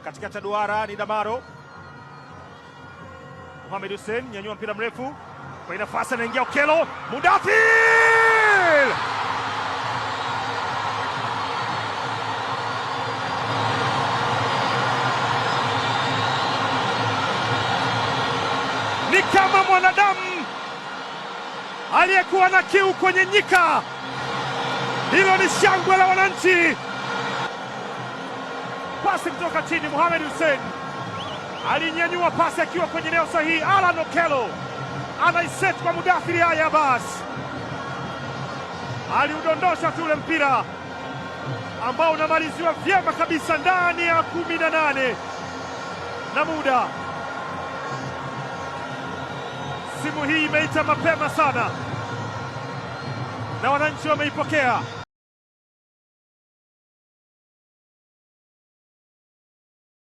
katikati ya duara ni Damaro. Mohamed Hussein nyanyua mpira mrefu kwa nafasi, anaingia Okello. Mudathir! Ni kama mwanadamu aliyekuwa na kiu kwenye nyika. Hilo ni shangwe la wananchi. Pasi kutoka chini, Mohamed Hussein alinyanyua pasi akiwa kwenye eneo sahihi. Alan Okello anaiset kwa Mudathir Yahya Abbas, aliudondosha tu ule mpira ambao unamaliziwa vyema kabisa ndani ya 18 na muda. Simu hii imeita mapema sana na wananchi wameipokea.